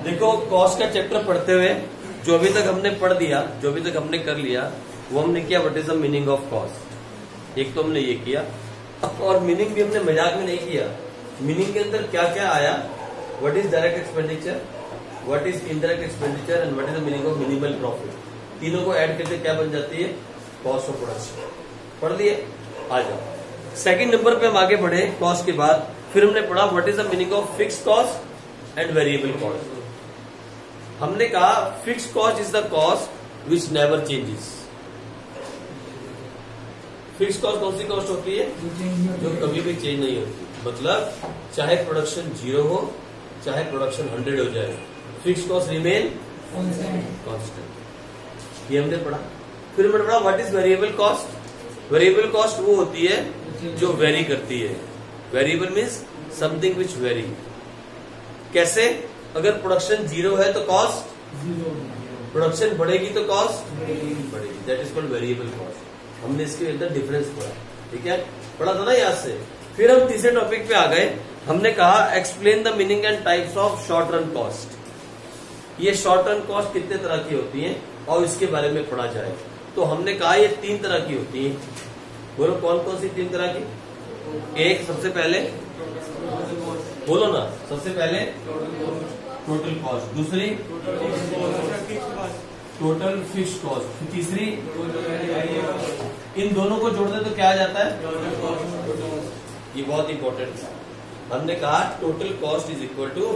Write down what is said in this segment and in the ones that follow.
देखो कॉस्ट का चैप्टर पढ़ते हुए जो अभी तक हमने पढ़ दिया, जो अभी तक हमने कर लिया, वो हमने किया what is the meaning of cost. एक तो हमने ये किया, और मीनिंग भी हमने मजाक में नहीं किया। मीनिंग के अंदर क्या क्या आया, what is direct expenditure, what is indirect expenditure and what is the meaning of minimal profit. तीनों को ऐड करके क्या बन जाती है, कॉस्ट ऑफ प्रोडक्शन। पढ़ लिए, आ जाओ। सेकंड नंबर पे हम आगे बढ़े कॉस्ट के बाद, फिर हमने पढ़ा what is the meaning of fixed cost and variable cost. हमने कहा fixed cost is the cost which never changes. Fixed cost कौन सी कॉस्ट होती है, जो कभी भी चेंज नहीं होती। मतलब चाहे प्रोडक्शन 0 हो, चाहे प्रोडक्शन 100 हो जाए, फिक्स्ड कॉस्ट रिमेन कांस्टेंट। ये हमने पढ़ा। फिर हमने पढ़ा what is variable cost. Variable cost वो होती है जो वेरी करती है। Variable means something which very. कैसे, अगर प्रोडक्शन 0 है तो कॉस्ट, प्रोडक्शन बढ़ेगी तो कॉस्ट बढ़ेगी। That is called variable cost. हमने इसके अंदर डिफरेंस पढ़ा, ठीक है, पढ़ा था ना याद से। फिर हम तीसरे टॉपिक पे आ गए। हमने कहा explain the meaning and types of short run cost. ये शॉर्ट रन कॉस्ट कितने तरह की होती है और इसके बारे में पढ़ा जाए। तो हमने कहा ये 3 तरह की होती है। बोलो कौन कौन सी 3 तरह की। एक, सबसे पहले बोलो ना, सबसे पहले टोटल कॉस्ट, दूसरी टोटल फिक्स्ड कॉस्ट, तीसरी, इन दोनों को जोड़ दे तो क्या आ जाता है, ये बहुत इंपॉर्टेंट है। हमने कहा total cost is equal to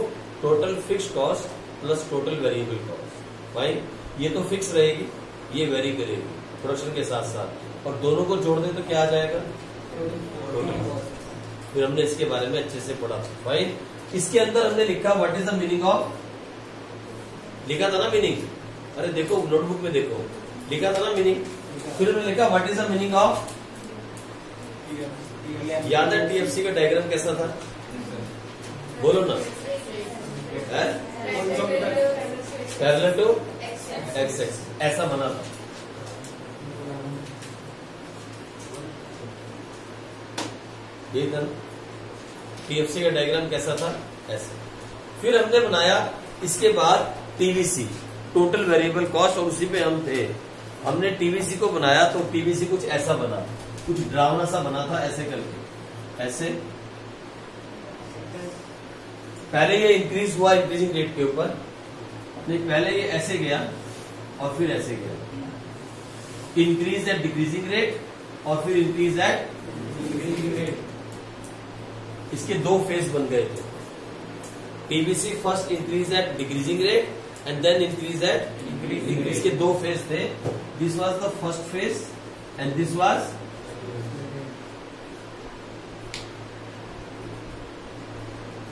total fixed cost plus total variable cost. भाई ये तो फिक्स रहेगी, ये वेरी करेगी प्रोडक्शन के साथ साथ, और दोनों को जोड़ दे तो क्या आ जाएगा, टोटल कॉस्ट। फिर हमने इसके बारे में अच्छे से पढ़ा। भाई इसके अंदर हमने लिखा what is the meaning of, लिखा था ना मीनिंग, अरे देखो नोटबुक में देखो, लिखा था ना मीनिंग। फिर हमने लिखा what is the meaning of, याद है टीएफसी का डायग्राम कैसा था, बोलो ना, पैरेलल टू एक्स, ऐसा बना था। ये था टीएफसी का डायग्राम कैसा था, ऐसे। फिर हमने बनाया इसके बाद टीवीसी, टोटल वेरिएबल कॉस्ट, और उसी पे हम थे। हमने टीवीसी को बनाया तो टीवीसी कुछ ऐसा बना, कुछ ड्रावना सा बना था, ऐसे करके, ऐसे। पहले ये इंक्रीज हुआ इंक्रीजिंग रेट के ऊपर, पहले ये ऐसे गया और फिर ऐसे गया, इंक्रीज एट डिक्रीजिंग रेट और फिर इंक्रीज एट डिक्रीजिंग रेट। इसके 2 फेज बन गए थे। TVC first increase at decreasing rate and then increase at increasing rate. इसके 2 फेज थे। This was the first phase and this was,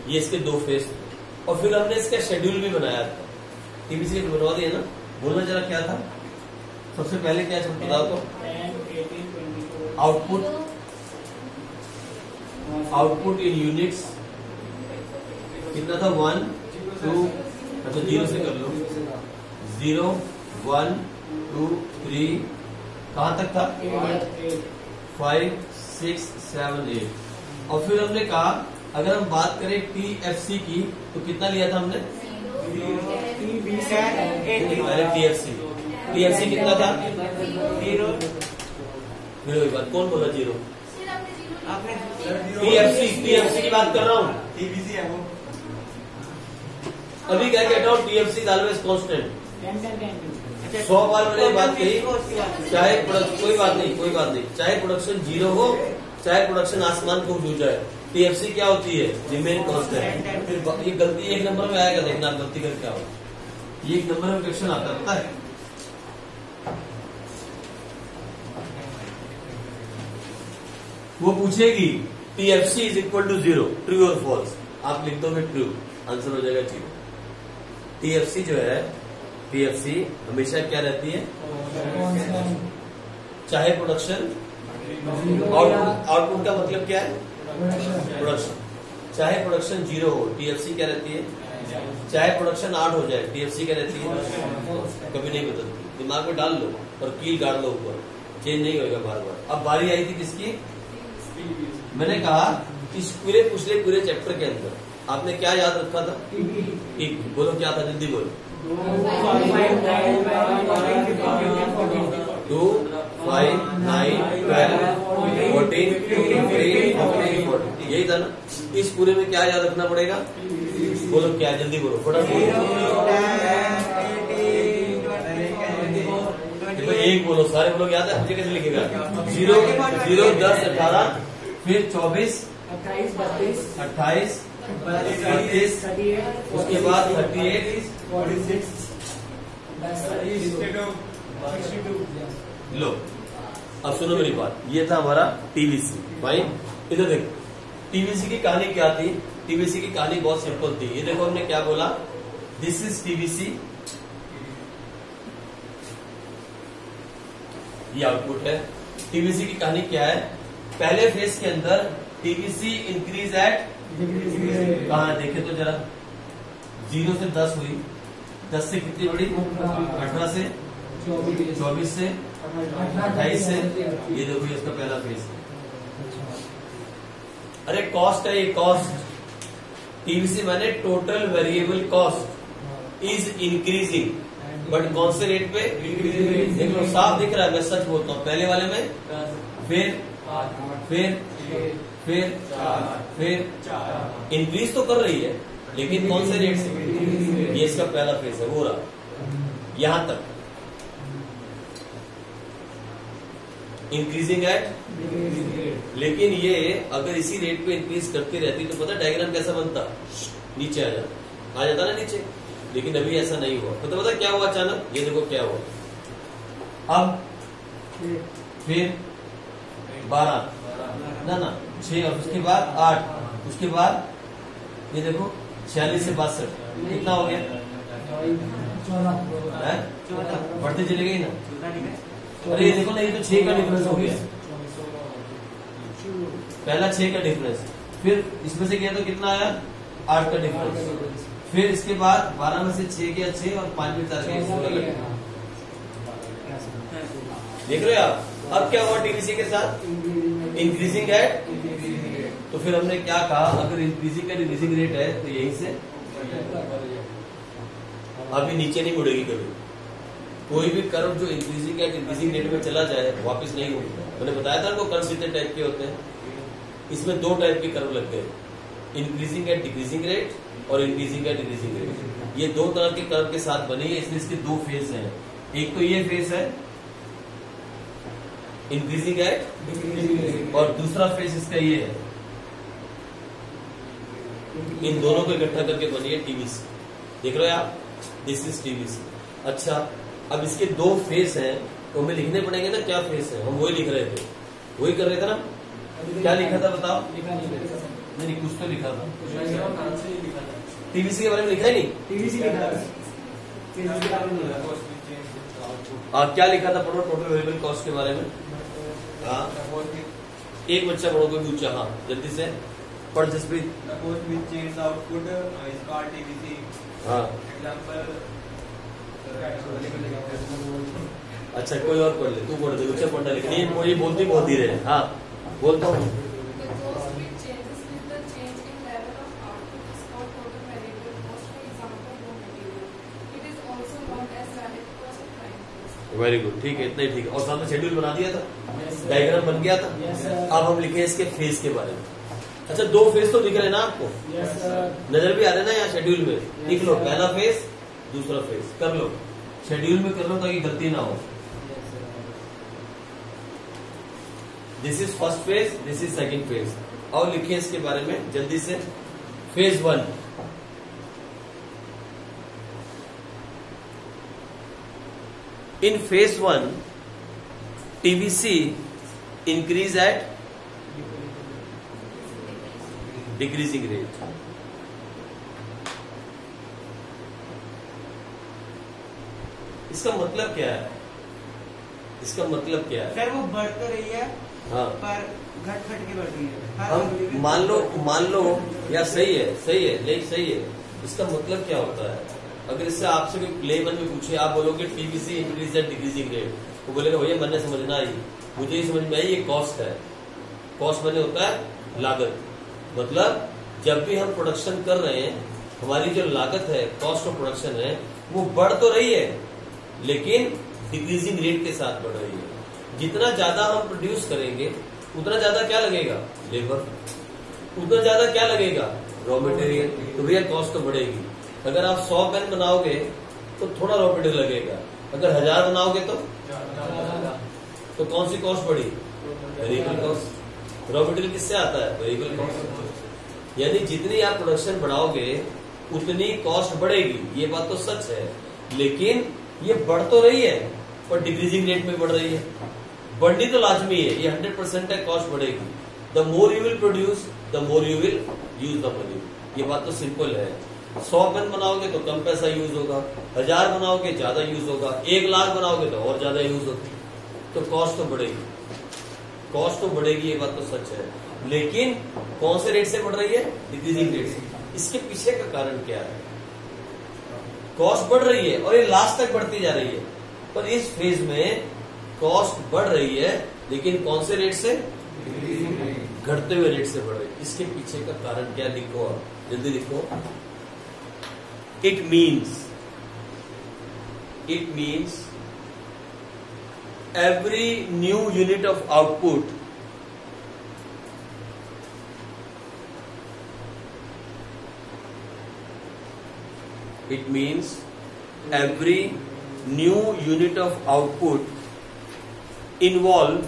ये इसके 2 फेज थे। और फिर हमने इसका शेड्यूल भी बनाया था, टीबीसी ने बनवा दिया ना। बोलना जरा क्या था, सबसे पहले क्या बताओ तो, आउटपुट इन यूनिट्स कितना था, 1 2, अच्छा 0 से कर लो, 0 1 2 3, कहां तक था, 5 6 7 8। और फिर हमने कहा अगर हम बात करें टीएफसी की तो कितना लिया था हमने, टीएफसी कितना था, 0। फिर बात कौन बोला 0, टीएफसी की बात कर रहा हूँ, टीबीसी है वो। अभी क्या कहता हूँ, टीएफसी इज ऑलवेज कांस्टेंट। 100 बार मैंने बात कही, चाहे कोई बात नहीं, चाहे प्रोडक्शन 0 हो, चाहे प्रोडक्शन आसमान को छू जाए, टीएफसी क्या होती है, रिमेन कांस्टेंट। फिर ये गलती 1 नंबर में आएगा, देखना आप गलती कर क्या हो, ये 1 नंबर में क्वेश्चन आता पता है। वो पूछेगी TFC is equal to 0, true और फॉल्स। आप लिख दोगे ट्रू, आंसर हो जाएगा 0। टीएफसी जो है, टीएफसी हमेशा क्या रहती है, चाहे प्रोडक्शन, आउटपुट का मतलब क्या है, प्रोडक्शन। चाहे प्रोडक्शन 0 हो, टीएफसी क्या रहती है, चाहे प्रोडक्शन 8 हो जाए, टीएफसी क्या रहती है, कभी नहीं बदलती। दिमाग में डाल लो और कील गाड़ लो ऊपर, चेंज नहीं होगा बार बार। अब बारी आई थी किसकी, मैंने कहा इस पूरे चैप्टर के अंदर आपने क्या याद रखा था? बोलो क्या था, जल्दी बोलो। 2, 5, 9, 12, 14, 15, 14, यही था ना। इस पूरे में क्या याद रखना पड़ेगा? बोलो क्या, जल्दी बोलो, फटाफट। एक बोलो, सारे बोलो, याद है? मुझे कैसे लिखेगा? 0, 0, 10, 18, फिर 24, 28, 32, उसके बाद 38, 46, लो। अब सुनो मेरी बात, ये था हमारा टीवीसी। भाई इधर देखो, टीवीसी की कहानी क्या थी? टीवीसी की कहानी बहुत सिंपल थी। ये देखो हमने क्या बोला, दिस इज टीवीसी, ये आउटपुट है। टीवीसी की कहानी क्या है? पहले फेज के अंदर टीवीसी इंक्रीज एट, कहा देखे तो जरा, 0 से 10 हुई, 10 से कितनी बड़ी? 18 से 24 से 28 से, ये देखो ये इसका पहला फेज है। अरे कॉस्ट है ये, कॉस्ट। टीवीसी माने total variable cost is increasing, but कौन से रेट पे? देख लो साफ दिख रहा है, मैं सच बोलता हूँ। पहले वाले में फिर इंक्रीज तो कर रही है, लेकिन कौन से रेट से? ये इसका पहला फेज है, वो रहा यहां तक इंक्रीजिंग एट। लेकिन ये अगर इसी रेट पे इंक्रीज करती रहती तो पता डायग्राम कैसा बनता? नीचे आ जाता ना नीचे। लेकिन अभी ऐसा नहीं हुआ। पता क्या हुआ अचानक? ये देखो क्या हुआ। अब फिर 12 ना 6, और उसके बाद 8, उसके बाद ये देखो 46 से 62 कितना हो गया? 14 बढ़ते चले गई ना। अरे ये देखो ना, ये तो 6 का डिफरेंस हो गया। पहला 6 का डिफरेंस, फिर इसमें से किया तो कितना आया? 8 का डिफरेंस। फिर इसके बाद 12 में से 6 गया 6 और 5 में 4 गया 16। देख रहे हो आप? अब क्या हुआ टीवीसी के साथ? Increasing at. तो फिर हमने क्या कहा, अगर इंक्रीजिंग का डिक्रीजिंग रेट है तो यहीं से अभी नीचे नहीं मुड़ेगी कभी। कोई भी कर्व जो इंक्रीजिंग या डिक्रीजिंग रेट में चला जाए वापस नहीं होगा। मैंने बताया था आपको कर्व कितने टाइप के होते हैं। इसमें 2 टाइप के कर्व लगते हैं, इंक्रीजिंग एट डिक्रीजिंग रेट और इंक्रीजिंग एट डिक्रीजिंग रेट। ये 2 तरह के कर्व के साथ बनी है, इसलिए इसके 2 फेज हैं। एक तो ये फेज है इंक्रीजिंग एट, और दूसरा फेज इसका ये है। इन दोनों को इकट्ठा करके बनी है टीवीसी। देख रहे हो आप? This is TVC. अच्छा, अब इसके 2 फेज हैं तो हमें लिखने पड़ेंगे ना क्या फेज है। हम वही लिख रहे थे, वही कर रहे थे ना। क्या लिखा था बताओ? नहीं कुछ तो लिखा था। टीवीसी के बारे में लिखा है नहीं? टीवीसी लिखा था। क्या लिखा था? पढ़ो, टोटल वेरिएबल कॉस्ट के बारे में। हाँ, एक बच्चा पढ़ो, कोई पूछा। हाँ जल्दी से पढ़ जसप्रीत। हाँ अच्छा, कोई और पढ़ ले, तू पढ़ दे, उसे पढ़ना लिखनी है। ये बोलती बहुत धीरे है। हाँ बोलता हूँ। वेरी गुड, ठीक है, इतना ही ठीक है। और सामने शेड्यूल बना दिया था, डायग्राम बन गया था। अब हम लिखे इसके फेज के बारे में। अच्छा, 2 फेज तो दिख रहे ना आपको? नजर भी आ रहे ना यहाँ शेड्यूल में? लिख लो, पहला फेज दूसरा फेज कर लो, शेड्यूल में कर लो ताकि गलती ना हो। This is first phase, this is second phase. और लिखिए इसके बारे में जल्दी से। Phase 1, in phase 1 TVC increase at decreasing rate। इसका मतलब क्या है? इसका मतलब क्या है? सर वो बढ़ तो रही है, हाँ, पर घट घट के बढ़ रही है। हम मान लो या सही है लेकिन सही है। इसका मतलब क्या होता है? अगर इससे आपसे कोई लेवल में पूछे, आप बोलोगे TVC increase at decreasing rate, वो बोलेगा भैया मैंने समझना आई, मुझे ये समझ में आई, ये कॉस्ट है। कॉस्ट मैंने होता है लागत, मतलब जब भी हम प्रोडक्शन कर रहे हैं, हमारी जो लागत है, कॉस्ट ऑफ प्रोडक्शन है, वो बढ़ तो रही है लेकिन डिक्रीजिंग रेट के साथ बढ़ रही है। जितना ज्यादा हम प्रोड्यूस करेंगे उतना ज्यादा क्या लगेगा, लेबर, उतना ज्यादा क्या लगेगा, रॉ मटेरियल, तो भैया कॉस्ट तो बढ़ेगी। अगर आप 100 पेन बनाओगे तो थोड़ा रॉ मटेरियल लगेगा, अगर 1000 बनाओगे तो कौन सी कॉस्ट बढ़ी, वेरिएबल कॉस्ट। रॉ मटेरियल किससे आता है, वेरिएबल कॉस्ट। यानी जितनी आप प्रोडक्शन बढ़ाओगे उतनी कॉस्ट बढ़ेगी, ये बात तो सच है, लेकिन ये बढ़ तो रही है और डिक्रीजिंग रेट में बढ़ रही है। बढ़नी तो लाजमी है, ये 100% है, कॉस्ट बढ़ेगी। The more you will produce the more you will use the money, ये बात तो सिंपल है। 100 पेन बनाओगे तो कम पैसा यूज होगा, 1000 बनाओगे ज्यादा यूज होगा, 1 लाख बनाओगे तो और ज्यादा यूज होगा, तो कॉस्ट तो बढ़ेगी, कॉस्ट तो बढ़ेगी, ये बात तो सच है। लेकिन कौन से रेट से बढ़ रही है, डिक्रीजिंग रेट से। इसके पीछे का कारण क्या है, कॉस्ट बढ़ रही है और ये लास्ट तक बढ़ती जा रही है, पर इस फेज में कॉस्ट बढ़ रही है लेकिन कौन से रेट से, घटते हुए रेट से बढ़ रही है। इसके पीछे का कारण क्या, लिखो आप, जल्दी लिखो। It means every new unit of output involve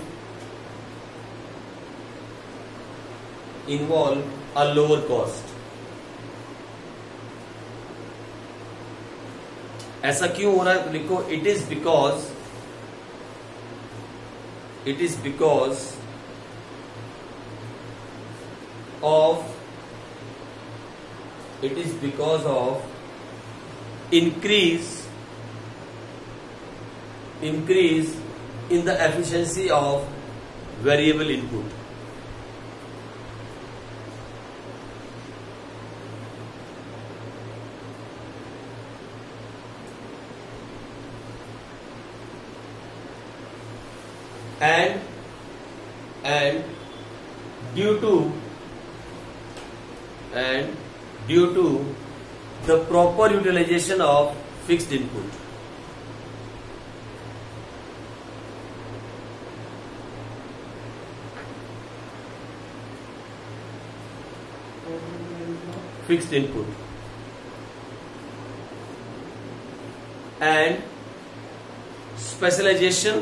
a lower cost। ऐसा क्यों हो रहा है, लिखो, it is because of increase in the efficiency of variable input। and due to the proper utilization of fixed input। fixed input and specialization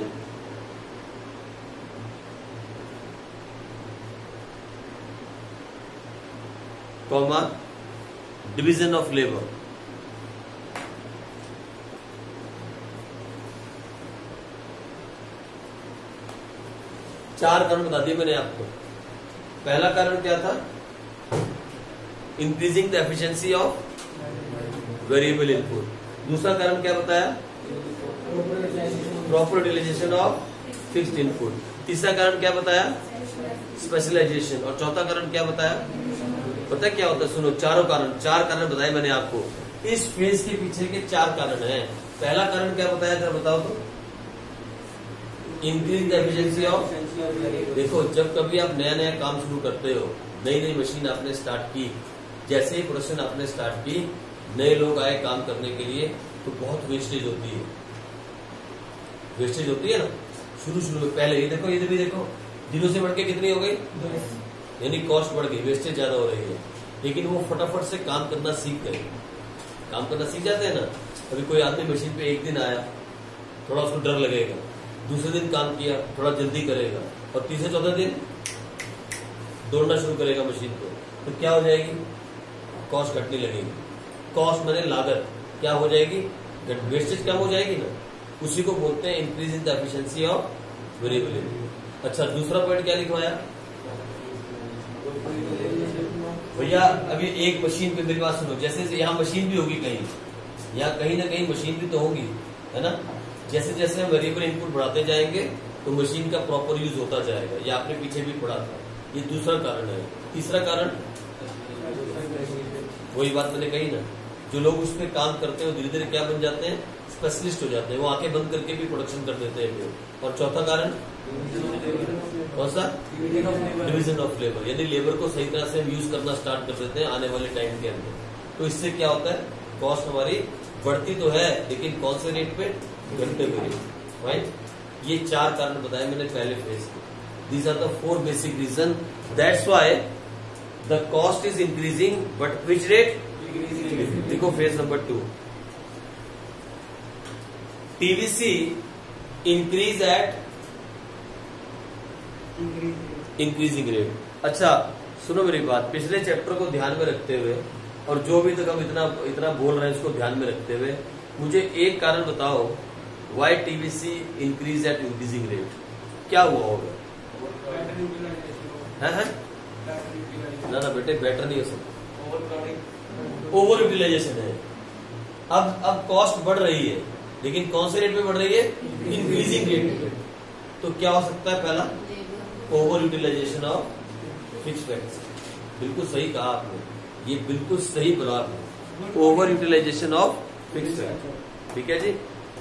comma division of labor। चार कारण बता दिए मैंने आपको। पहला कारण क्या था, increasing the efficiency of variable input. दूसरा कारण क्या बताया, proper utilization of fixed input. तीसरा कारण क्या बताया, स्पेशलाइजेशन। और चौथा कारण क्या बताया, पता है क्या होता है, सुनो, चार कारण बताए मैंने आपको। इस फेज के पीछे के 4 कारण हैं। पहला कारण क्या बताया, जरा बताओ तो, इंक्रीज द एफिशिएंसी ऑफ। देखो, जब कभी आप नया नया काम शुरू करते हो, नई नई मशीन आपने स्टार्ट की, जैसे ही प्रोडक्शन आपने स्टार्ट की, नए लोग आए काम करने के लिए, तो बहुत वेस्टेज होती है। वेस्टेज होती है ना शुरू में। पहले ये देखो, इधर भी देखो, 0 से बढ़ के कितनी हो गई, यानी कॉस्ट बढ़ गई, वेस्टेज ज्यादा हो रही है। लेकिन वो फटाफट से काम करना सीख गए। काम करना सीख जाते हैं ना। अभी कोई आदमी मशीन पे एक दिन आया, थोड़ा उसको डर लगेगा, दूसरे दिन काम किया, थोड़ा जल्दी करेगा, और तीसरे चौथे दिन दौड़ना शुरू करेगा मशीन को, तो क्या हो जाएगी, कॉस्ट घटने लगेगी। कॉस्ट माने लागत क्या हो जाएगी, वेस्टेज कम हो जाएगी ना। उसी को बोलते हैं increase in the efficiency of variable input. अच्छा, दूसरा पॉइंट क्या लिखवाया भैया, अभी एक मशीन पे, मेरी बात सुनो, जैसे यहाँ मशीन भी होगी कहीं, यहाँ कहीं ना कहीं मशीन भी तो होगी, है ना। जैसे जैसे हम वेरिएबल इनपुट बढ़ाते जाएंगे तो मशीन का प्रॉपर यूज होता जाएगा। ये आपने पीछे भी पढ़ा था। ये दूसरा कारण है। तीसरा कारण, वही बात मैंने कही ना, जो लोग उस पर काम करते हैं धीरे धीरे क्या बन जाते हैं, स्पेशलिस्ट हो जाते हैं, वो आंखें बंद करके भी प्रोडक्शन कर देते हैं। और चौथा कारण कौन सा? डिवीजन ऑफ लेबर, यानी लेबर को सही तरह से हम यूज करना स्टार्ट कर देते हैं आने वाले टाइम के अंदर। तो इससे क्या होता है, कॉस्ट हमारी बढ़ती तो है लेकिन कौन से रेट पे? घटते हुए रेट, राइट। ये 4 कारण बताए मैंने पहले फेज के। These are the 4 basic reason, that's why the cost is increasing but which rate? देखो phase number 2, TVC increase at increasing rate. अच्छा सुनो मेरी बात, पिछले चैप्टर को ध्यान में रखते हुए और जो भी तक हम इतना बोल रहे हैं उसको ध्यान में रखते हुए मुझे एक कारण बताओ, why TVC increase at increasing rate, क्या हुआ होगा? है? ना बेटे, बेटर नहीं हो सकता, ओवर यूटिलाइजेशन है। अब कॉस्ट बढ़ रही है लेकिन कौन से रेट पे बढ़ रही है? इंक्रीजिंग रेट पे। तो क्या हो सकता है? पहला, over utilization of fixed facts. बिल्कुल सही कहा आपने, ये बिल्कुल सही बोला आपने, over utilization of fixed facts. ठीक है जी।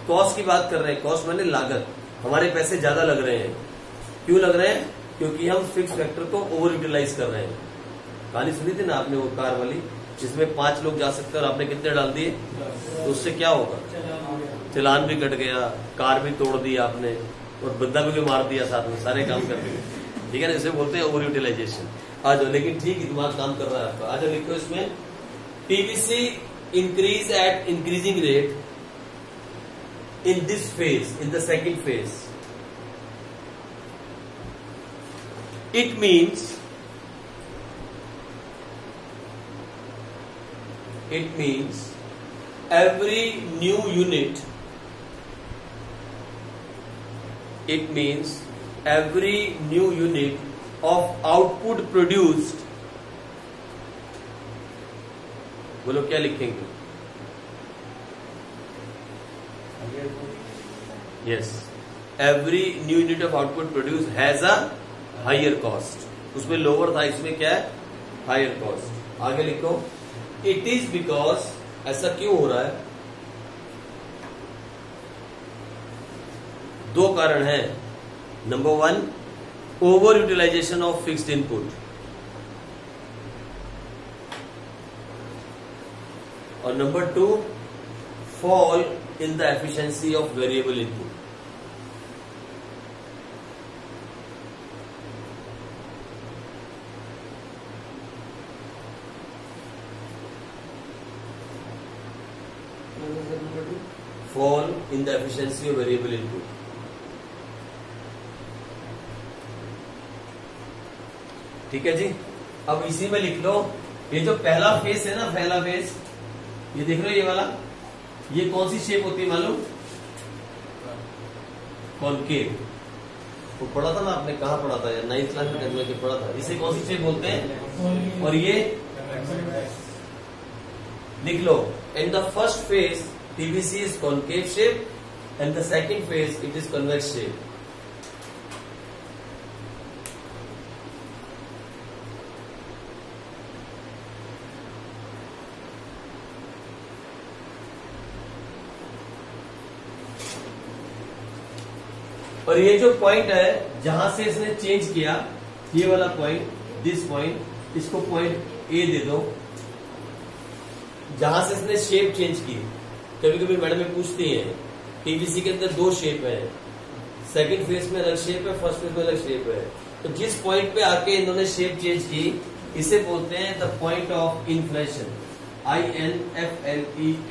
कॉस्ट की बात कर रहे हैं, कॉस्ट माने लागत, हमारे पैसे ज्यादा लग रहे हैं। क्यों लग रहे हैं? क्योंकि हम फिक्स्ड फैक्टर को ओवर यूटिलाइज कर रहे हैं। कहानी सुनी थी ना आपने वो कार वाली, जिसमें 5 लोग जा सकते हैं और आपने कितने डाल दिए? तो उससे क्या होगा? चलान भी कट गया, कार भी तोड़ दी आपने और बंदा भी मार दिया साथ में, सारे काम कर दिए। ठीक है ना, इसे बोलते हैं ओवर यूटिलाइजेशन। आ जाओ, लेकिन ठीक दिमाग काम कर रहा है आपका। आ जाओ, लिखो इसमें, TVC increase at increasing rate in this phase, in the second phase. It means every new unit, it means every new unit of output produced, बोलो क्या लिखेंगे? Yes, every new unit of output produced has a higher cost. उसमें lower था, इसमें क्या है? Higher cost. आगे लिखो, इट इज बिकॉज, ऐसा क्यों हो रहा है? 2 कारण हैं। Number 1, over utilization of fixed input, और number 2, fall in the efficiency of variable input. Fall in the efficiency of variable input. ठीक है जी। अब इसी में लिख लो, ये जो पहला फेस है ना, पहला फेस, ये देख रहे हो, ये वाला, ये कौन सी शेप होती है मालूम? कॉनकेव। वो पढ़ा था ना आपने, कहाँ पढ़ा था यार? 9th क्लास में, 10th में पढ़ा था। इसे कौन सी शेप बोलते हैं? और ये लिख लो, in the first phase PVC is concave shape and the second phase it is convex shape. और ये जो पॉइंट है जहां से इसने चेंज किया, ये वाला पॉइंट, दिस पॉइंट, इसको पॉइंट ए दे दो। जहां से इसने शेप चेंज की, कभी कभी मैडम पूछती है, टीवीसी के अंदर 2 शेप है, सेकंड फेज में अलग शेप है, फर्स्ट फेज में अलग शेप है। तो जिस पॉइंट पे आके इन्होंने शेप चेंज की, इसे बोलते हैं the point of inflation, INFLENTION,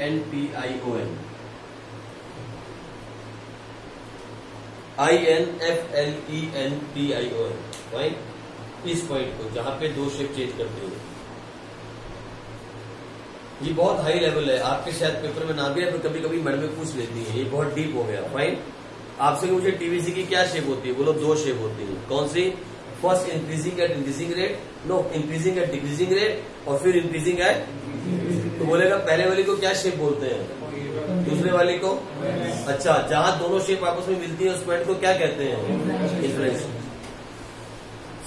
INFLENTION, right. इस पॉइंट को जहां पे 2 शेप चेंज करते हैं, ये बहुत हाई लेवल है, आपके शायद पेपर में ना भी है, पर कभी कभी मैडम पूछ लेती है, ये बहुत डीप हो गया। फाइन, आपसे मुझे टीवीसी की क्या शेप होती है? बोलो 2 शेप होती है। कौन सी? First increasing at increasing rate, no, increasing at decreasing rate, और फिर इंक्रीजिंग एट, तो बोलेगा पहले वाली को क्या शेप बोलते हैं? दूसरे वाली को? अच्छा, जहां दोनों शेप आपस में मिलती है उस पॉइंट को क्या कहते हैं? इन्फ्लेशन।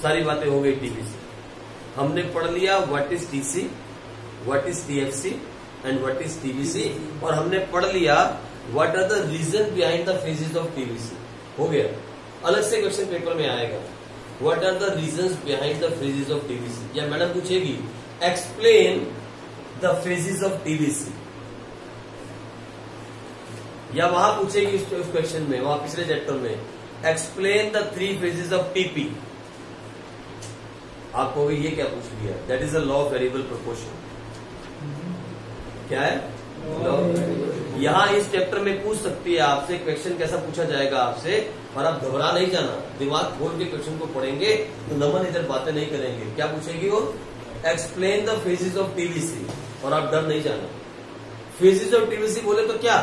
सारी बातें हो गई टीवीसी। हमने पढ़ लिया what is TC, what is TFC and what is TVC, और हमने पढ़ लिया what are the reason behind the phases of TBC. हो गया, अलग से क्वेश्चन पेपर में आएगा, what are the reasons behind the phases of TBC. या मैडम पूछेगी explain the phases of TBC, या वहां पूछेगी उस क्वेश्चन में, वहां पिछले चैप्टर में, explain the 3 phases of TP. आप कहोगे ये क्या पूछ लिया, that is a law of variable proportion. क्या है लॉ? यहां इस चैप्टर में पूछ सकती है आपसे क्वेश्चन, कैसा पूछा जाएगा आपसे, और आप घबरा नहीं जाना, दिमाग खोल के क्वेश्चन को पढ़ेंगे तो नमन इधर बातें नहीं करेंगे। क्या पूछेगी वो, explain the phases of TBC, और आप डर नहीं जाना। फेजेस ऑफ टीबीसी बोले तो क्या,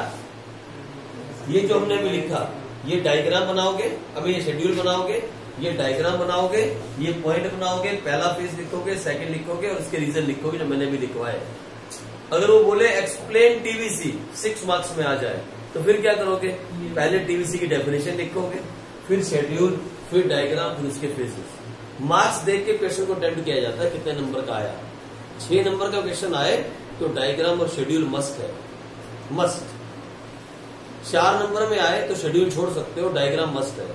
ये जो हमने अभी लिखा, ये डायग्राम बनाओगे, अभी ये शेड्यूल बनाओगे, ये डायग्राम बनाओगे, ये पॉइंट बनाओगे, पहला फेज लिखोगे, सेकंड लिखोगे, और इसके रीजन लिखोगे जो मैंने भी लिखवाए। अगर वो बोले एक्सप्लेन टीबीसी 6 मार्क्स में आ जाए, तो फिर क्या करोगे, पहले टीबीसी की डेफिनेशन लिखोगे, फिर शेड्यूल, फिर डायग्राम, फिर उसके फेजेस। मार्क्स देख के क्वेश्चन को अटेम्प्ट किया जाता है कितने नंबर का आया। 6 नंबर का क्वेश्चन आए तो डायग्राम और शेड्यूल मस्ट है, मस्ट। 4 नंबर में आए तो शेड्यूल छोड़ सकते हो, डायग्राम मस्ट है,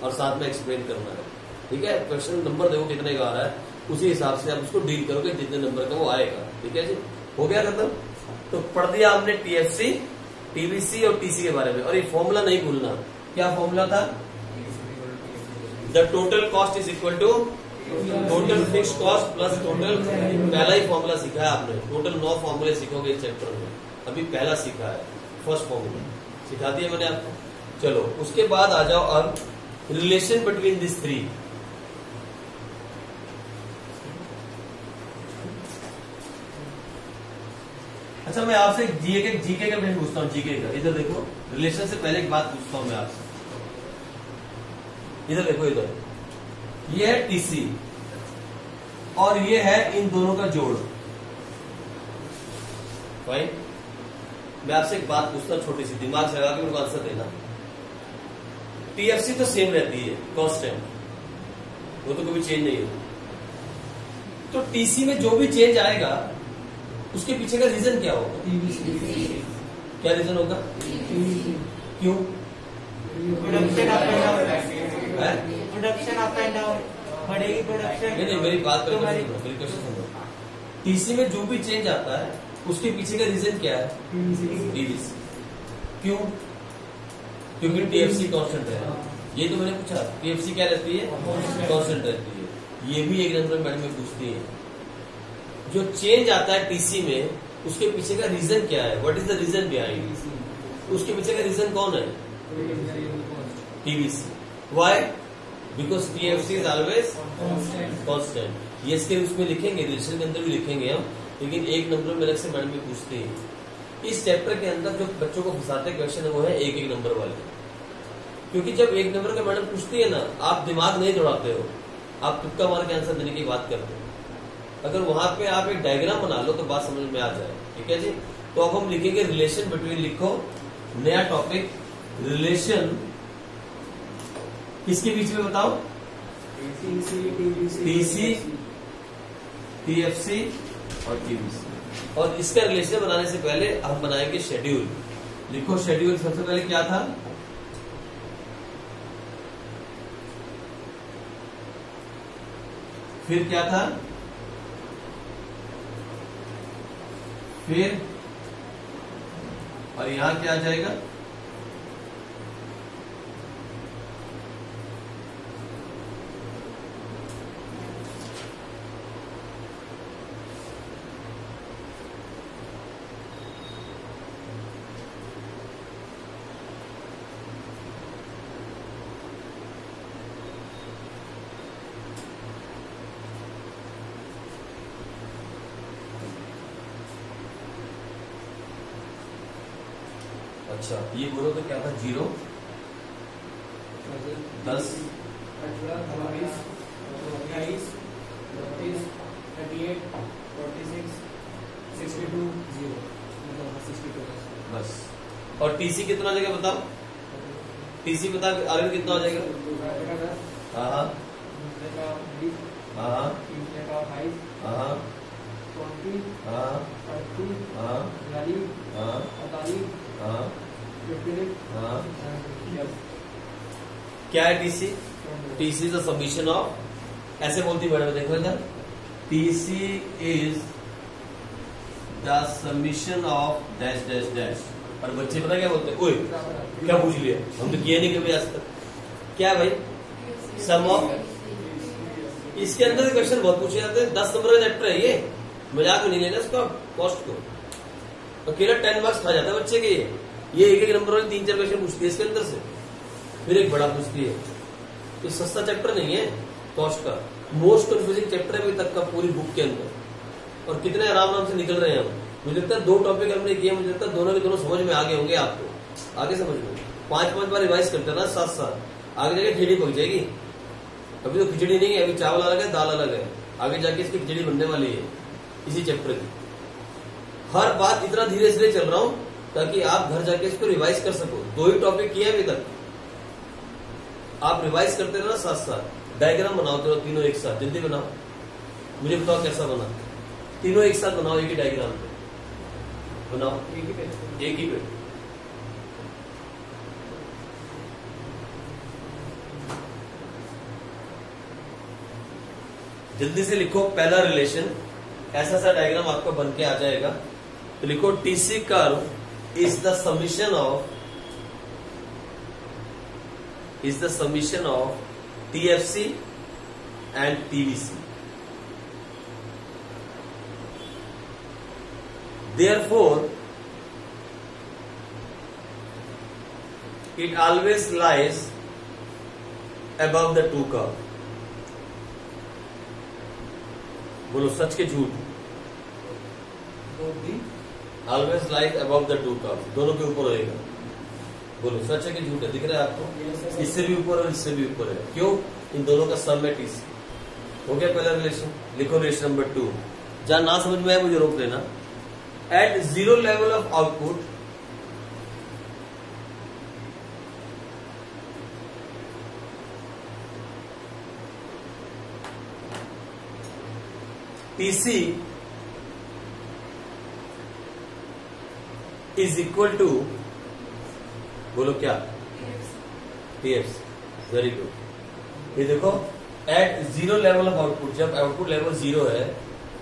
और साथ में एक्सप्लेन करना है। ठीक है, क्वेश्चन नंबर देखो कितने का आ रहा है, उसी हिसाब से आप उसको डील करोगे, जितने नंबर का वो आएगा। ठीक है जी, हो गया खत्म। तो पढ़ दिया हमने टीएफसी, टीबीसी और टीसी के बारे में। और ये फॉर्मूला नहीं भूलना, क्या फॉर्मूला था, the total cost is equal to total fix cost plus total. पहला ही फॉर्मूला सीखा है आपने, टोटल 9 फॉर्मूले सीखोगे इस चैप्टर में, अभी पहला सीखा है, फर्स्ट फॉर्मूला सिखा दिया मैंने आपको। चलो उसके बाद आ जाओ अब रिलेशन बिटवीन दिस 3। अच्छा, मैं आपसे जीके का प्रश्न पूछता हूँ, जीके का। इधर देखो, रिलेशन से पहले एक बात पूछता हूँ मैं आपसे। इधर देखो, इधर ये है टीसी और ये है इन दोनों का जोड़। फाइन, मैं आपसे एक बात पूछता हूँ छोटी सी, दिमाग से लगा के मेरे को आंसर देना। टीएफसी तो सेम रहती है, कांस्टेंट, वो तो कभी चेंज नहीं होती। तो टीसी में जो भी चेंज आएगा उसके पीछे का रीजन क्या होगा, क्या रीजन होगा, क्यों, production up and down, production up and down बढ़ेगी प्रोडक्शन। नहीं, मेरी बात करो, मेरी क्वेश्चन सुनो। टीसी में जो भी चेंज आता है उसके पीछे का रीजन क्या है, टीबीसी। क्यों, क्योंकि टीएफसी कांस्टेंट है। ये तो मैंने पूछा, टीएफसी क्या रहती है, कांस्टेंट रहती है। ये भी एक नंबर मैडम में पूछती है, जो चेंज आता है टीसी में उसके पीछे का रीजन क्या है, what is the reason behind, उसके पीछे का रीजन कौन है, TVC. Why, because TFC is always constant. ये इसके उसमें लिखेंगे, रिलेशन के अंदर भी लिखेंगे हम, लेकिन एक नंबर में अलग से मैडम भी पूछते हैं। इस चैप्टर के अंदर जो बच्चों को फंसाते क्वेश्चन है वो है एक नंबर वाले, क्योंकि जब एक नंबर का मैडम पूछती है ना, आप दिमाग नहीं दौड़ाते हो, आप तुक्का मार के आंसर देने की बात करते हो। अगर वहां पे आप एक डायग्राम बना लो तो बात समझ में आ जाए। ठीक है जी, तो अब हम लिखेंगे रिलेशन बिटवीन, लिखो नया टॉपिक, रिलेशन किसके बीच में बताओ, टीसी, टीएफसी और टीबीसी। और इसका रिलेशन बनाने से पहले हम बनाएंगे शेड्यूल। लिखो शेड्यूल, सबसे पहले क्या था, फिर क्या था, फिर, और यहां क्या आ जाएगा, अच्छा ये बोलो तो क्या था, 0, 10, 28, 32, 38, 46, 62, 0, मतलब 62 बस। और टीसी कितना आ जाएगा बताओ, टीसी बता, आगे कितना आ जाएगा, हाँ हाँ हाँ हाँ 20, हाँ 30, हाँ 40, हाँ 48, हाँ हाँ क्या है TC? TC is the submission of, ऐसे बोलती मैडम, देखो इधर, TC is the submission of dash dash dash. और बच्चे पता क्या बोलते हैं, ओए क्या पूछ लिया, हम तो किया नहीं कभी आज तक। क्या भाई? सम ऑफ, इसके अंदर क्वेश्चन बहुत पूछे जाते हैं, 10 नंबर का चैप्टर है ये, मजाक में नहीं लेना इसका कॉस्ट को, अकेला 10 मार्क्स खा जाता है बच्चे के। ये एक एक नंबर वाले 3-4 क्वेश्चन पूछती है इसके अंदर से, फिर एक बड़ा पूछती है। तो सस्ता चैप्टर नहीं है कॉस्ट का, मोस्ट कंफ्यूजिंग चैप्टर है अभी तक का पूरी बुक के अंदर, और कितने आराम से निकल रहे हैं हम। मुझे लगता है 2 टॉपिक हमने किए, मुझे लगता है दोनों के दोनों समझ में आ गए होंगे आपको, आगे समझ में 5-5 बार रिवाइज करते ना, साथ आगे जाके खिचड़ी पक जाएगी। अभी तो खिचड़ी नहीं है, अभी चावल अलग है, दाल अलग है, आगे जाके इसकी खिचड़ी बनने वाली है इसी चैप्टर की। हर बात इतना धीरे इसलिए चल रहा हूं ताकि आप घर जाके इसको रिवाइज कर सको। 2 ही टॉपिक किए अभी तक, आप रिवाइज करते रहना साथ साथ। डायग्राम बनाओ तो तीनों एक साथ, जल्दी बनाओ, मुझे बताओ कैसा बना। तीनों एक साथ बनाओ, एक ही डायग्राम पे बनाओ, एक ही पे। जल्दी से लिखो पहला रिलेशन, ऐसा सा डायग्राम आपका बन के आ जाएगा। तो लिखो TC curve is the summation of TFC and TVC. Therefore, it always lies above the two curve. बोलो सच के झूठ? Always lies above the two curve, दोनों के ऊपर रहेगा। बोलो सच है कि झूठ है? दिख रहा है आपको? इससे भी ऊपर और इससे भी ऊपर है। क्यों? इन दोनों का सम है टीसी। हो गया पहला रिलेशन। लिखो रिलेशन नंबर 2। जहां ना समझ में आए मुझे रोक देना। At 0 level of output, TC is equal to, बोलो क्या? TFC। Very good. ये देखो एट 0 लेवल ऑफ आउटपुट, जब आउटपुट लेवल 0 है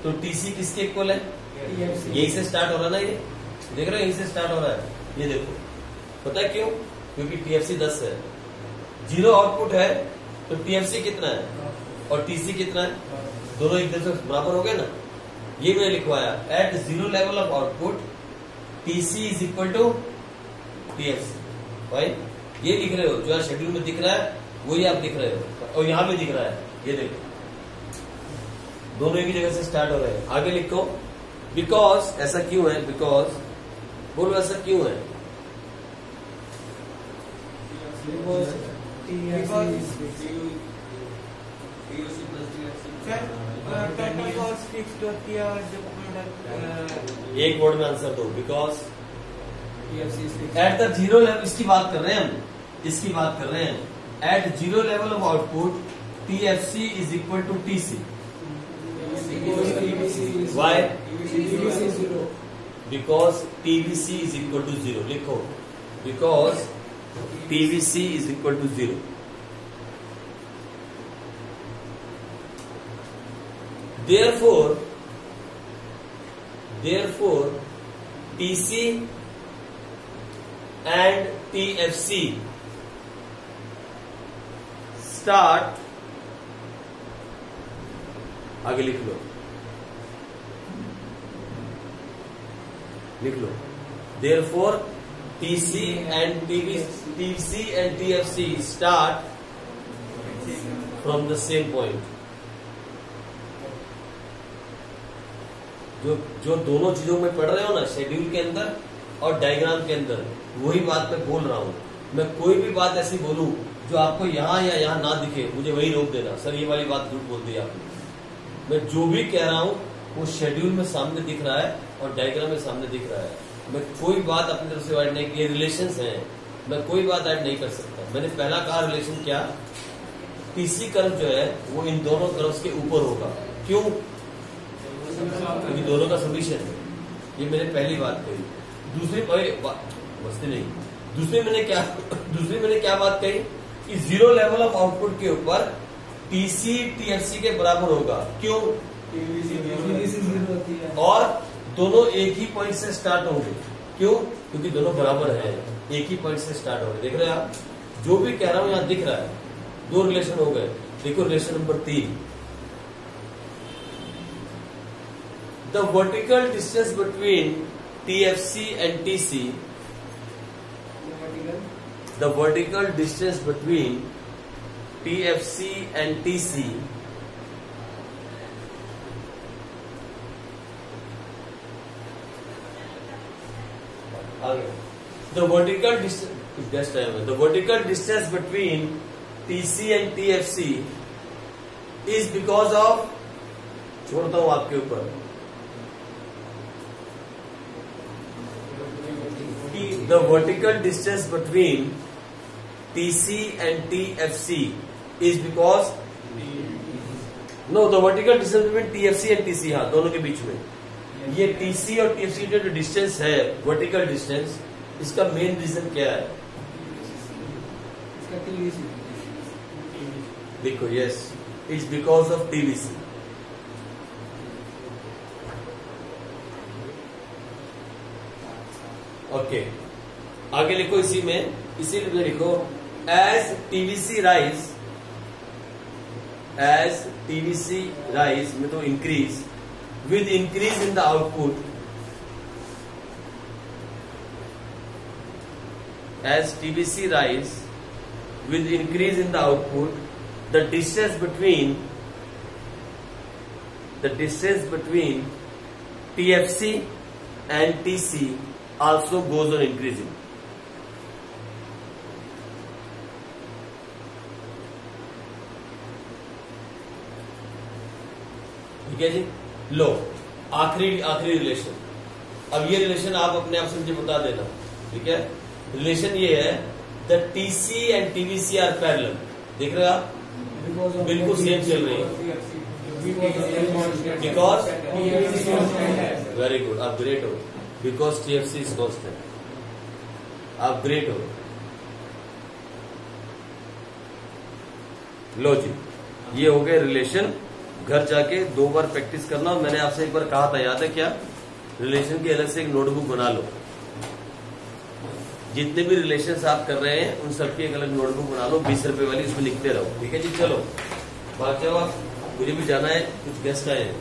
तो TC किसके इक्वल है? यही से स्टार्ट हो रहा है ना, ये देख रहे हो, यही से स्टार्ट हो रहा है। ये देखो, पता है क्यों? क्योंकि TFC 10 है, 0 आउटपुट है तो TFC कितना है और TC कितना है? दोनों एक दूसरे बराबर हो गए ना। ये मैंने लिखवाया at 0 level of output TC is equal to TFC। भाई ये लिख रहे हो, जो शेड्यूल में दिख रहा है वही आप लिख रहे हो, और यहां भी दिख रहा है। ये देखो, दोनों एक ही जगह से स्टार्ट हो रहे हैं। आगे लिखो बिकॉज, ऐसा क्यों है? बिकॉज, बोलो ऐसा क्यों है? एक वर्ड में आंसर दो। बिकॉज एट द 0 लेवल, इसकी बात कर रहे हैं हम, इसकी बात कर रहे हैं। At 0 level of output TFC is equal to TC। Why? Because TVC is equal to 0. लिखो, because TVC is equal to 0. Therefore TC and TFC start, आगे लिख लो, लिख लो। Therefore, TC and TFC start from the same point. जो दोनों चीजों में पढ़ रहे हो ना, शेड्यूल के अंदर और डायग्राम के अंदर, वही बात मैं बोल रहा हूं। मैं कोई भी बात ऐसी बोलूं जो आपको यहां या यहां ना दिखे, मुझे वही रोक देना, सर ये वाली बात झूठ बोल दी आपने। मैं जो भी कह रहा हूं वो शेड्यूल में सामने दिख रहा है और डायग्राम में सामने दिख रहा है। मैं कोई बात अपनी तरफ से ऐड नहीं की, रिलेशंस हैं, मैं कोई बात ऐड नहीं कर सकता। मैंने पहला कहा रिलेशन क्या? टीसी कर्व जो है वो इन दोनों कर्व्स के ऊपर होगा। क्यों? क्योंकि दोनों का समीशन है। ये मैंने पहली बात कही। दूसरी मस्ती नहीं, दूसरी मैंने क्या बात कही कि जीरो लेवल ऑफ आउटपुट के ऊपर टीसी टीएफसी के बराबर होगा। क्यों? और दोनों एक ही पॉइंट से स्टार्ट होंगे। क्यों? क्योंकि दोनों बराबर हैं, एक ही पॉइंट से स्टार्ट होंगे। देख रहे हैं आप, जो भी कह रहा हूं यहां दिख रहा है। दो रिलेशन हो गए। देखो relation number 3, the vertical distance between TFC and TC, the vertical distance between TFC and TC the vertical distance between TC and TFC is because of, छोड़ता हूं आपके ऊपर, the vertical distance between TC and TFC is because the vertical distance between TFC and TC, हाँ दोनों के बीच में ये TC और TFC जो डिस्टेंस है, वर्टिकल डिस्टेंस, इसका मेन रीजन क्या है? देखो, yes, it's because of TVC। Okay, आगे लिखो इसी में, इसीलिए लिखो as TVC rise में तो increase, with increase in the output, as TVC rise with increase in the output, the distance between TFC and TC also goes on increasing। ठीक है जी। लो, आखिरी रिलेशन। अब ये रिलेशन आप अपने आप से मुझे बता देना, ठीक है। रिलेशन ये है, the TC and TVC are parallel. देख रहे हो आप, बिल्कुल सेम चल रही है, बिकॉज वेरी गुड, आप ग्रेट हो, बिकॉज TFC इज कांस्टेंट, आप ग्रेट हो। लो जी, ये हो गए रिलेशन। घर जाके 2 बार प्रैक्टिस करना। और मैंने आपसे एक बार कहा था, याद है क्या? रिलेशन की अलग से एक नोटबुक बना लो। जितने भी रिलेशंस आप कर रहे हैं उन सबकी एक अलग नोटबुक बना लो, 20 रुपए वाली, उसमें लिखते रहो। ठीक है जी, चलो भाग जाओ आप, मुझे भी जाना है, कुछ गेस्ट आए हैं।